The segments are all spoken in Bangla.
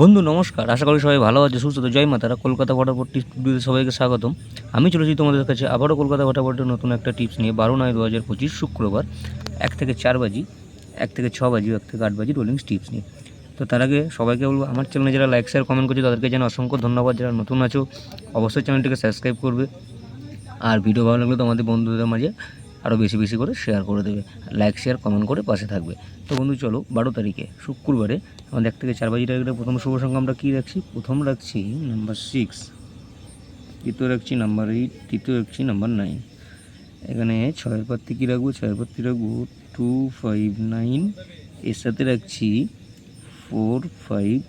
বন্ধু নমস্কার, আশা করি সবাই ভালো আছে, সুস্থ তো। জয় মাতারা। কলকাতা ফটাফট টিপস ভিডিওতে সবাইকে স্বাগতম। আমি চলেছি তোমাদের কাছে আবারও কলকাতা ফটাফটের নতুন একটা টিপস নিয়ে। 12/9/2025 শুক্রবার 1 থেকে 4 বাজি, 1 থেকে 6 বাজি, 1 থেকে 8 বাজি রোলিংস টিপস নিয়ে। তো তার আগে সবাইকে বলবো, আমার চ্যানেলে যারা লাইক শেয়ার কমেন্ট করছে তাদেরকে যেন অসংখ্য ধন্যবাদ। যারা নতুন আছো অবশ্যই চ্যানেলটিকে সাবস্ক্রাইব করবে, আর ভিডিও ভালো লাগলে তোমাদের বন্ধুদের মাঝে আরও বেশি বেশি করে শেয়ার করে দেবে, লাইক শেয়ার কমেন্ট করে পাশে থাকবে। তো বন্ধু চলো, 12 তারিখে শুক্রবারে আমাদের 1 থেকে 4 বাজি টার্গেটে প্রথম শুভ সংখ্যা আমরা কী রাখছি? প্রথম রাখছি নাম্বার 6, দ্বিতীয় রাখছি নাম্বার 8, তৃতীয় রাখছি নাম্বার 9। এখানে 6-এর পাত্তি কী রাখবো? 6-এর পাত্তি রাখবো 2, 5, 9। এর সাথে রাখছি 4, 5,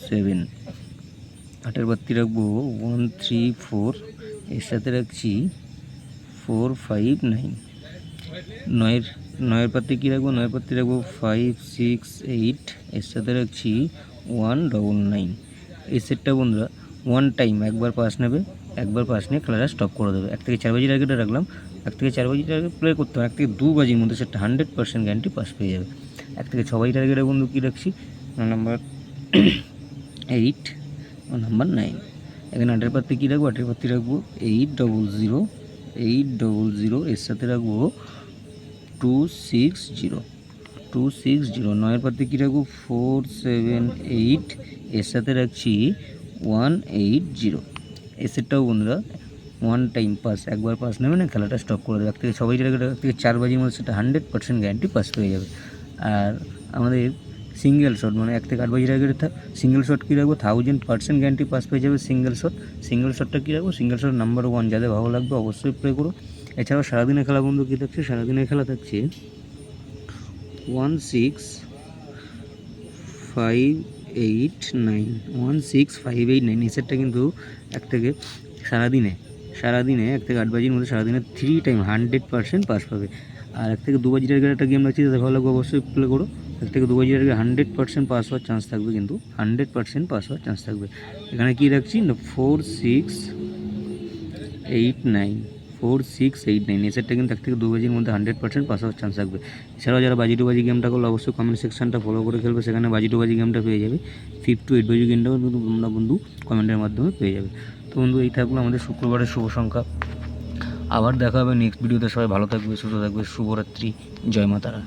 7। 8-এর পাত্তি রাখবো 1, 3, 4। এর সাথে রাখছি 4, 5, 9। 9-এর পাত্তি কী রাখবো? 9-এর পাত্তি রাখবো 5, 6, 8। এর সাথে রাখছি 1, 9। এই সেটটা বন্ধুরা ওয়ান টাইম একবার পাস নেবে, একবার পাস নিয়ে খেলাটা স্টপ করে দেবে। 1 থেকে 4 বাজি টার্গেটে রাখলাম, 1 থেকে 4 বাজি টার্গেট প্লে করতে হবে। 1 থেকে 2 বাজির মধ্যে সেটা 100% গ্যারান্টি পাস পেয়ে যাবে। 1 থেকে 6 বাজি টার্গেটে বন্ধু কী রাখছি? নাম্বার 8 ও নাম্বার 9। এখানে 8-এর পাত্তি কী রাখবো? 8-এর পাত্তি রাখবো 800, 800। এর সাথে রাখবো 260, 260। 9-এর পাত্তি কী রাখবো? 4, 7, 8। এর সাথে রাখছি 180। এই সেটটাও বন্ধুরা ওয়ান টাইম পাস, একবার পাস নেবে না খেলাটা স্টপ করে দেবে। 1 থেকে 6 বাজি টার্গেট, 1 থেকে 4 বাজির মধ্যে সেটা 100% গ্যারান্টি পাস পেয়ে যাবে। আর আমাদের সিঙ্গেল শট মানে 1 থেকে 8 বাজি টার্গেটে সিঙ্গেল শট কী রাখবো? 1000% গ্যারান্টি পাস পেয়ে যাবে সিঙ্গেল শট। সিঙ্গেল শটটা কী রাখবো? Single shot number 1। যাদের ভালো লাগবে অবশ্যই প্লে করো। এছাড়াও সারাদিনের খেলা বন্ধু কী থাকছে? সারাদিনের খেলা থাকছে 1, 6, 5, 8, 9। 1, 6, 5, 8, 9। এই সেটটা কিন্তু 1 থেকে সারাদিনে 1 থেকে 8 বাজির মধ্যে সারাদিনে 3 টাইম 100% পাস পাবে। আর 1 থেকে 2 বাজি টার্গেট একটা গেম রাখছি, তাদের ভালো লাগবে অবশ্যই প্লে করো। 1 থেকে 2 বাজি টার্গেট 100% পাস হওয়ার চান্স থাকবে, কিন্তু 100% পাস হওয়ার চান্স থাকবে। এখানে কী রাখছি না 4, 6, 8, 9। 4, 6, 8, 9। এই সেটটা কিন্তু 1 থেকে 2 বাজির মধ্যে 100% পাস হওয়ার চান্স থাকবে। এছাড়াও যারা বাজি টু বাজি গেমটা করলে অবশ্যই কমেন্ট সেকশনটা ফলো করে খেলবে, সেখানে বাজি টু বাজি গেমটা পেয়ে যাবে। 5 to 8 বাজি গেমটাও কিন্তু তোমরা বন্ধু কমেন্টের মাধ্যমে পেয়ে যাবে। তো বন্ধু এই থাকলো আমাদের শুক্রবারের শুভ সংখ্যা। আবার দেখা হবে নেক্সট ভিডিওতে। সবাই ভালো থাকবে, সুস্থ থাকবে। শুভরাত্রি। জয় মা তারা।